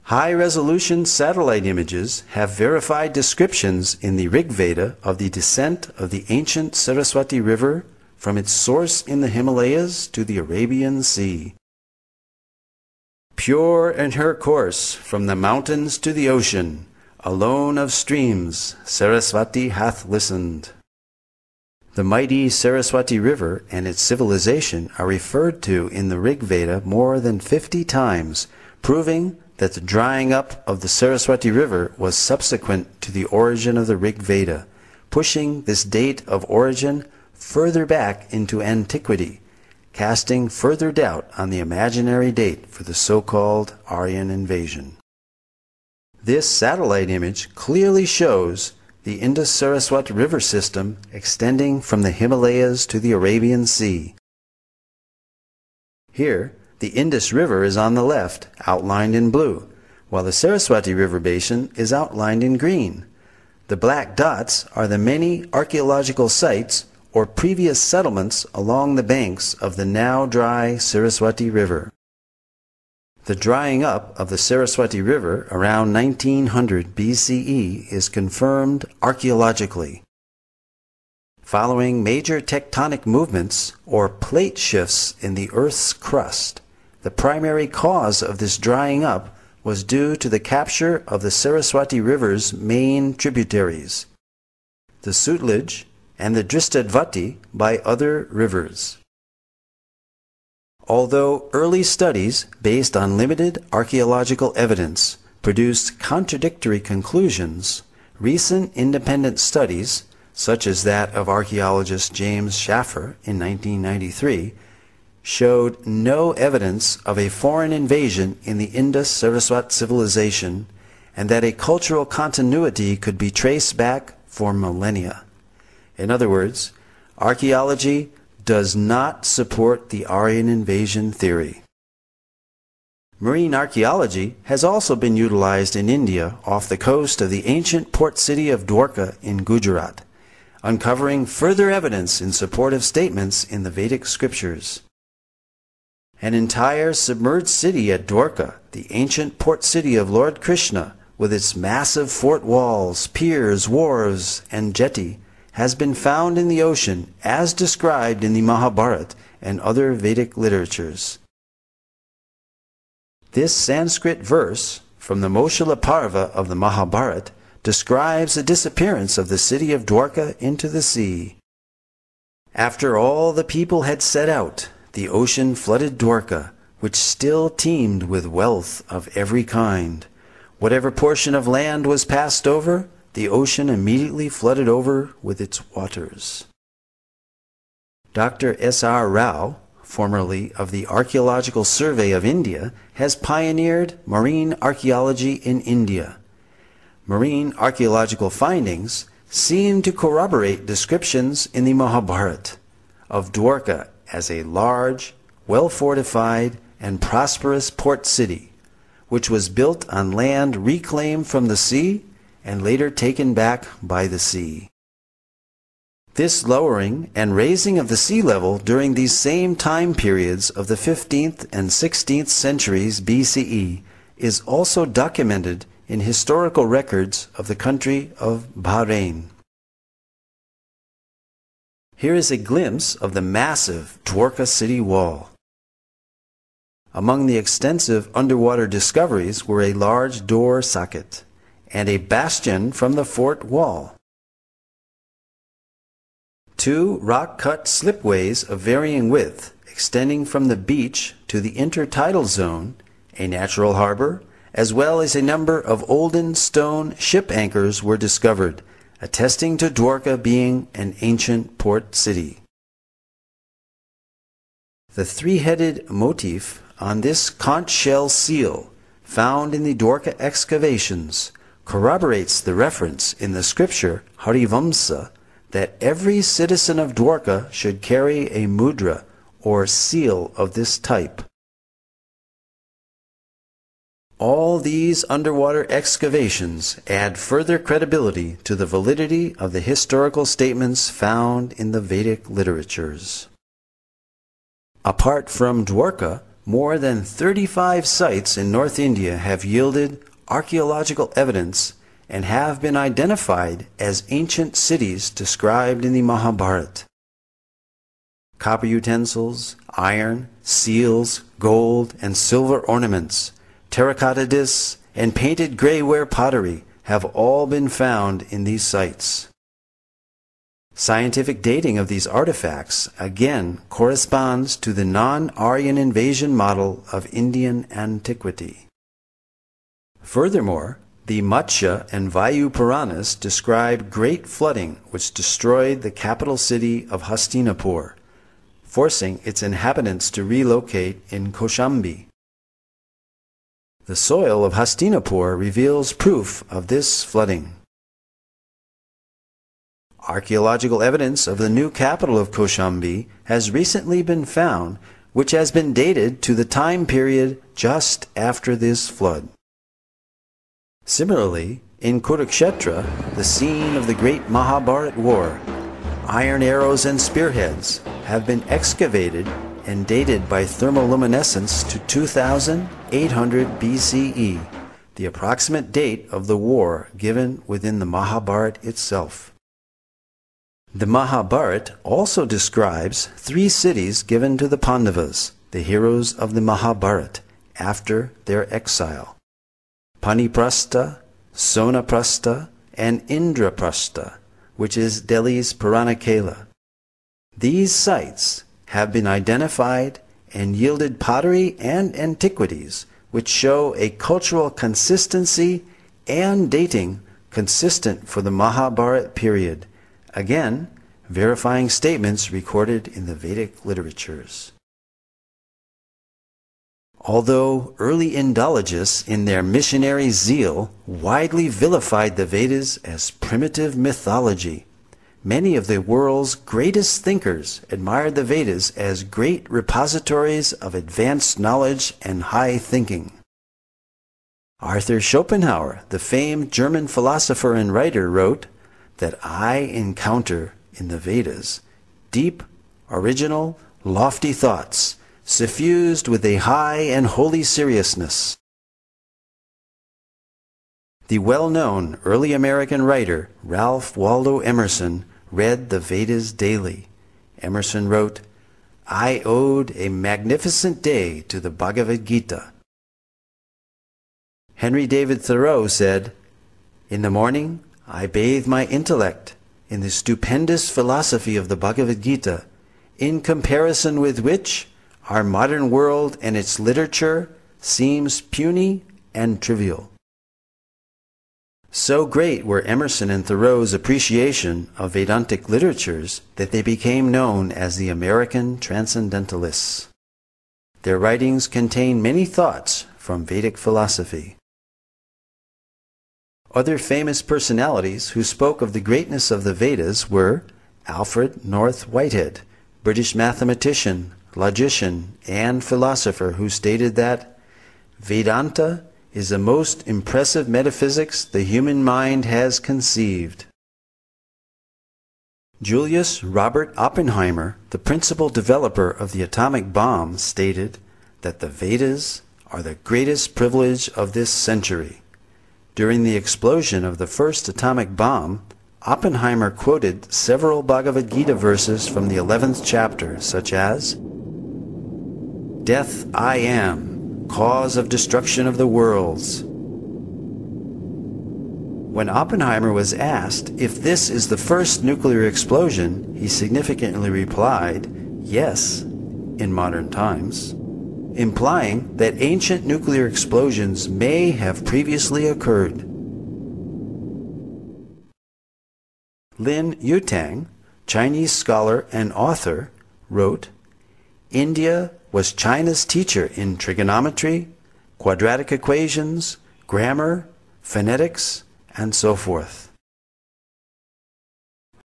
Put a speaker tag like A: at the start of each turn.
A: High-resolution satellite images have verified descriptions in the Rig Veda of the descent of the ancient Saraswati River from its source in the Himalayas to the Arabian Sea. Pure in her course from the mountains to the ocean, alone of streams, Saraswati hath listened. The mighty Saraswati River and its civilization are referred to in the Rig Veda more than 50 times, proving that the drying up of the Saraswati River was subsequent to the origin of the Rig Veda, pushing this date of origin further back into antiquity, casting further doubt on the imaginary date for the so-called Aryan invasion. This satellite image clearly shows the Indus-Saraswat river system extending from the Himalayas to the Arabian Sea. Here, the Indus River is on the left, outlined in blue, while the Saraswati River basin is outlined in green. The black dots are the many archaeological sites or previous settlements along the banks of the now dry Saraswati River. The drying up of the Saraswati River around 1900 BCE is confirmed archaeologically. Following major tectonic movements or plate shifts in the Earth's crust, the primary cause of this drying up was due to the capture of the Saraswati River's main tributaries, the Sutlej and the Dristadvati, by other rivers. Although early studies based on limited archaeological evidence produced contradictory conclusions, recent independent studies, such as that of archaeologist James Schaffer in 1993, showed no evidence of a foreign invasion in the Indus-Saraswat civilization and that a cultural continuity could be traced back for millennia. In other words, archaeology does not support the Aryan invasion theory. Marine archaeology has also been utilized in India off the coast of the ancient port city of Dwarka in Gujarat, uncovering further evidence in support of statements in the Vedic scriptures. An entire submerged city at Dwarka, the ancient port city of Lord Krishna, with its massive fort walls, piers, wharves, and jetty, has been found in the ocean as described in the Mahabharata and other Vedic literatures. This Sanskrit verse from the Moshila Parva of the Mahabharata describes the disappearance of the city of Dwarka into the sea. After all the people had set out, the ocean flooded Dwarka, which still teemed with wealth of every kind. Whatever portion of land was passed over, the ocean immediately flooded over with its waters. Dr. S.R. Rao, formerly of the Archaeological Survey of India, has pioneered marine archaeology in India. Marine archaeological findings seem to corroborate descriptions in the Mahabharata of Dwarka as a large, well-fortified, and prosperous port city, which was built on land reclaimed from the sea and later taken back by the sea. This lowering and raising of the sea level during these same time periods of the 15th and 16th centuries BCE is also documented in historical records of the country of Bahrain. Here is a glimpse of the massive Dwarka city wall. Among the extensive underwater discoveries were a large door socket and a bastion from the fort wall. 2 rock-cut slipways of varying width extending from the beach to the intertidal zone, a natural harbor, as well as a number of olden stone ship anchors were discovered, attesting to Dwarka being an ancient port city. The 3-headed motif on this conch shell seal, found in the Dwarka excavations, corroborates the reference in the scripture Harivamsa that every citizen of Dwarka should carry a mudra or seal of this type. All these underwater excavations add further credibility to the validity of the historical statements found in the Vedic literatures. Apart from Dwarka, more than 35 sites in North India have yielded archaeological evidence and have been identified as ancient cities described in the Mahabharata. Copper utensils, iron, seals, gold and silver ornaments, terracotta discs, and painted grey-ware pottery have all been found in these sites. Scientific dating of these artifacts again corresponds to the non-Aryan invasion model of Indian antiquity. Furthermore, the Matsya and Vayu Puranas describe great flooding which destroyed the capital city of Hastinapur, forcing its inhabitants to relocate in Kaushambi. The soil of Hastinapur reveals proof of this flooding. Archaeological evidence of the new capital of Kaushambi has recently been found, which has been dated to the time period just after this flood. Similarly, in Kurukshetra, the scene of the great Mahabharata war, iron arrows and spearheads have been excavated and dated by thermoluminescence to 2800 BCE, the approximate date of the war given within the Mahabharata itself. The Mahabharata also describes 3 cities given to the Pandavas, the heroes of the Mahabharata, after their exile: Paniprastha, Sonaprastha, and Indraprastha, which is Delhi's Puranakela. These sites have been identified and yielded pottery and antiquities which show a cultural consistency and dating consistent for the Mahabharata period, again verifying statements recorded in the Vedic literatures. Although early Indologists in their missionary zeal widely vilified the Vedas as primitive mythology, many of the world's greatest thinkers admired the Vedas as great repositories of advanced knowledge and high thinking. Arthur Schopenhauer, the famed German philosopher and writer, wrote that I encounter in the Vedas deep, original, lofty thoughts, suffused with a high and holy seriousness. The well-known early American writer Ralph Waldo Emerson read the Vedas daily. Emerson wrote, I owed a magnificent day to the Bhagavad Gita. Henry David Thoreau said, in the morning I bathe my intellect in the stupendous philosophy of the Bhagavad Gita, in comparison with which our modern world and its literature seems puny and trivial. So great were Emerson and Thoreau's appreciation of Vedantic literatures that they became known as the American Transcendentalists. Their writings contain many thoughts from Vedic philosophy. Other famous personalities who spoke of the greatness of the Vedas were Alfred North Whitehead, British mathematician, logician, and philosopher, who stated that Vedanta is the most impressive metaphysics the human mind has conceived. Julius Robert Oppenheimer, the principal developer of the atomic bomb, stated that the Vedas are the greatest privilege of this century. During the explosion of the first atomic bomb, Oppenheimer quoted several Bhagavad Gita verses from the 11th chapter, such as, Death I am, cause of destruction of the worlds. When Oppenheimer was asked if this is the first nuclear explosion, he significantly replied, yes, in modern times, implying that ancient nuclear explosions may have previously occurred. Lin Yutang, Chinese scholar and author, wrote, India was China's teacher in trigonometry, quadratic equations, grammar, phonetics, and so forth.